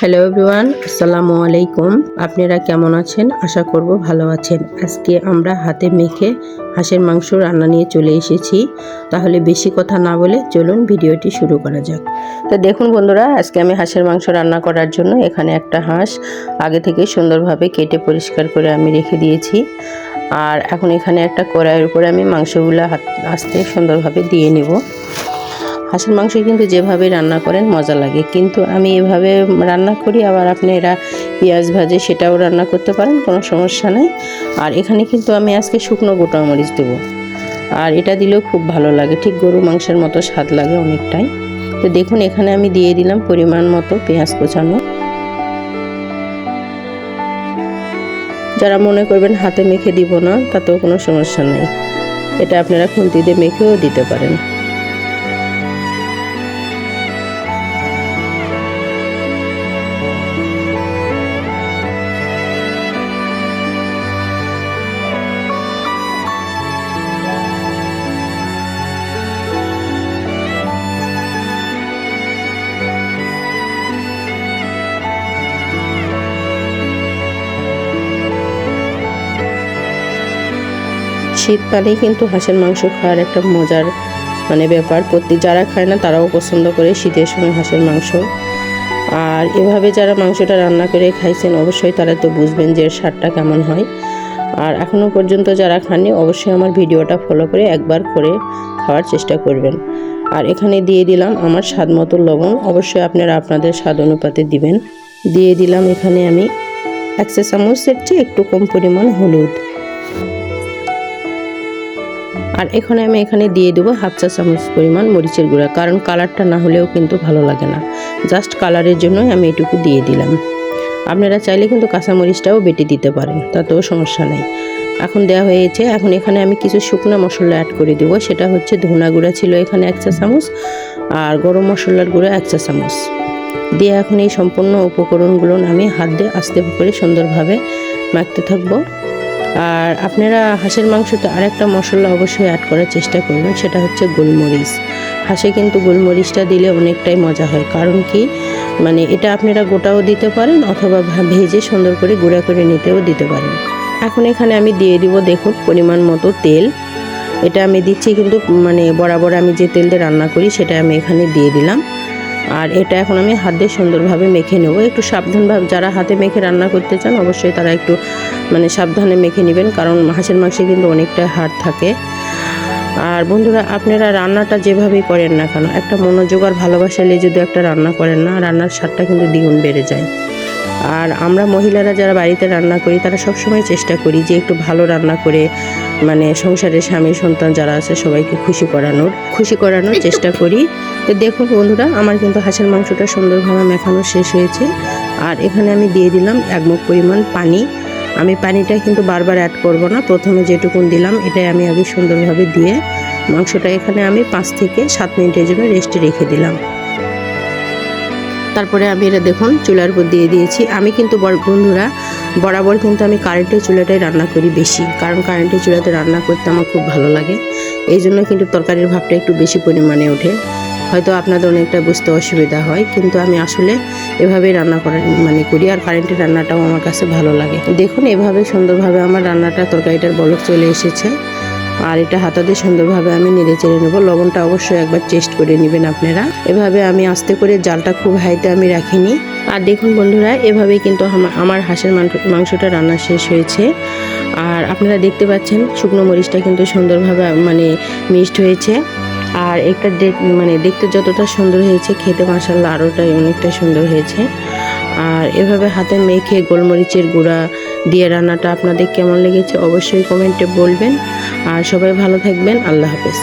Hello everyone, আসসালামু আলাইকুম। আপনারা কেমন আছেন? আশা করব ভালো আছেন। আজকে আমরা হাতে মেখে হাঁসের মাংস রান্না নিয়ে চলে এসেছি। তাহলে বেশি কথা না বলে চলুন ভিডিওটি শুরু করা যাক। তো দেখুন বন্ধুরা, আজকে আমি হাঁসের মাংস রান্না করার জন্য এখানে একটা হাঁস আগে থেকে সুন্দরভাবে কেটে পরিষ্কার করে আমি রেখে দিয়েছি। আর এখন এখানে একটা কড়াইয়ের উপরে আমি মাংসগুলো আস্তে সুন্দরভাবে দিয়ে নেব। হাঁসের মাংস কিন্তু যেভাবে রান্না করেন মজা লাগে, কিন্তু আমি এভাবে রান্না করি। আবার আপনারা পেঁয়াজ ভাজে সেটাও রান্না করতে পারেন, কোনো সমস্যা নেই। আর এখানে কিন্তু আমি আজকে শুকনো গোটা মরিচ দেব, আর এটা দিলেও খুব ভালো লাগে, ঠিক গরু মাংসের মতো স্বাদ লাগে অনেকটাই। তো দেখুন এখানে আমি দিয়ে দিলাম পরিমাণ মতো পেঁয়াজ কোচানো। যারা মনে করবেন হাতে মেখে দিব না, তাতেও কোনো সমস্যা নেই, এটা আপনারা খুন্তি দিয়ে মেখেও দিতে পারেন। শীতকালেই কিন্তু হাঁসের মাংস খাওয়ার একটা মজার ব্যাপার। যারা খায় না তারাও পছন্দ করে শীতের সময় হাঁসের মাংস। আর এভাবে যারা মাংসটা রান্না করে খাইছেন অবশ্যই তারা তো বুঝবেন যে এর স্বাদটা কেমন হয়। আর এখনও পর্যন্ত যারা খাননি অবশ্যই আমার ভিডিওটা ফলো করে একবার করে খাওয়ার চেষ্টা করবেন। আর এখানে দিয়ে দিলাম আমার স্বাদ মতো লবণ, অবশ্যই আপনারা আপনাদের স্বাদ অনুপাতে দিবেন। দিয়ে দিলাম এখানে আমি 1 চা চামচের চেয়ে একটু কম পরিমাণ হলুদ। আর এখানে দিয়ে দেবো 1/2 চা চামচ পরিমাণ মরিচের গুঁড়া, কারণ কালারটা না হলেও কিন্তু ভালো লাগে না, জাস্ট কালারের জন্যই আমি এটুকু দিয়ে দিলাম। আপনারা চাইলে কিন্তু কাঁচামরিচটাও বেটে দিতে পারেন, তাতেও সমস্যা নেই। এখন দেওয়া হয়েছে, এখন এখানে আমি কিছু শুকনো মশলা অ্যাড করে দেবো। সেটা হচ্ছে ধনা গুঁড়া ছিল এখানে 1 চা চামচ, আর গরম মশলার গুঁড়া 1 চা চামচ দিয়ে এখন এই সম্পূর্ণ উপকরণগুলো আমি হাত দিয়ে আস্তে করে সুন্দরভাবে মাখতে থাকবো। আর আপনারা হাঁসের মাংসতে আরেকটা মশলা অবশ্যই অ্যাড করার চেষ্টা করবেন, সেটা হচ্ছে গোলমরিচ। হাঁসে কিন্তু গোলমরিচটা দিলে অনেকটাই মজা হয়, কারণ কি এটা আপনারা গোটাও দিতে পারেন অথবা ভেজে সুন্দর করে গুঁড়া করে নিতেও দিতে পারেন। এখন এখানে আমি দিয়ে দিব দেখুন পরিমাণ মতো তেল। এটা আমি দিচ্ছি কিন্তু বরাবর আমি যে তেল দিয়ে রান্না করি সেটা আমি এখানে দিয়ে দিলাম। আর এটা এখন আমি হাত দিয়ে সুন্দরভাবে মেখে নেব। একটু সাবধানভাবে যারা হাতে মেখে রান্না করতে চান অবশ্যই তারা একটু সাবধানে মেখে নেবেন, কারণ হাঁসের মাংসে কিন্তু অনেকটা হাড় থাকে। আর বন্ধুরা, আপনারা রান্নাটা যেভাবেই করেন না কেন, একটা মনোযোগ আর ভালোবাসা নিয়ে যদি একটা রান্না করেন না, রান্নার স্বাদটা কিন্তু দ্বিগুণ বেড়ে যায়। আর আমরা মহিলারা যারা বাড়িতে রান্না করি তারা সবসময় চেষ্টা করি যে একটু ভালো রান্না করে সংসারের স্বামী সন্তান যারা আছে সবাইকে খুশি করানোর চেষ্টা করি। তো দেখুন বন্ধুরা, আমার কিন্তু হাঁসের মাংসটা সুন্দরভাবে মেখানো শেষ হয়েছে। আর এখানে আমি দিয়ে দিলাম 1 মগ পরিমাণ পানি। আমি পানিটা কিন্তু বারবার অ্যাড করব না, প্রথমে যেটুকুন দিলাম এটাই আমি আগে সুন্দরভাবে দিয়ে মাংসটা এখানে আমি 5 থেকে 7 মিনিটের জন্য রেস্টে রেখে দিলাম। তারপরে আমি এটা দেখুন চুলার উপর দিয়ে দিয়েছি। আমি কিন্তু বন্ধুরা বরাবর কিন্তু আমি কারেন্টের চুলাটাই রান্না করি বেশি, কারণ কারেন্টের চুলাতে রান্না করতে আমার খুব ভালো লাগে। এই জন্য কিন্তু তরকারির ভাবটা একটু বেশি পরিমাণে ওঠে। হয়তো আপনাদের অনেকটা বুঝতে অসুবিধা হয়, কিন্তু আমি আসলে এভাবেই রান্না করি। আর কারেন্টের রান্নাটাও আমার কাছে ভালো লাগে। দেখুন এভাবে সুন্দরভাবে আমার রান্নাটা তরকারিটার বলক চলে এসেছে। আর এটা হাতা দিয়ে সুন্দরভাবে আমি নেড়ে চেড়ে নেবো। লবণটা অবশ্যই একবার টেস্ট করে নেবেন আপনারা। এভাবে আমি আস্তে করে জালটা খুব হাইতে আমি রাখিনি। আর দেখুন বন্ধুরা, এভাবেই কিন্তু আমার হাঁসের মাংসটা রান্না শেষ হয়েছে। আর আপনারা দেখতে পাচ্ছেন শুকনো মরিচটা কিন্তু সুন্দরভাবে মিক্সড হয়েছে। আর একটা দেখতে যতটা সুন্দর হয়েছে, খেতে মাশাআল্লাহ আরোটাই অনেকটা সুন্দর হয়েছে। আর এভাবে হাতে মেখে গোলমরিচের গুঁড়া দিয়ে রান্নাটা আপনাদের কেমন লেগেছে অবশ্যই কমেন্টে বলবেন। আর সবাই ভালো থাকবেন। আল্লাহ হাফেজ।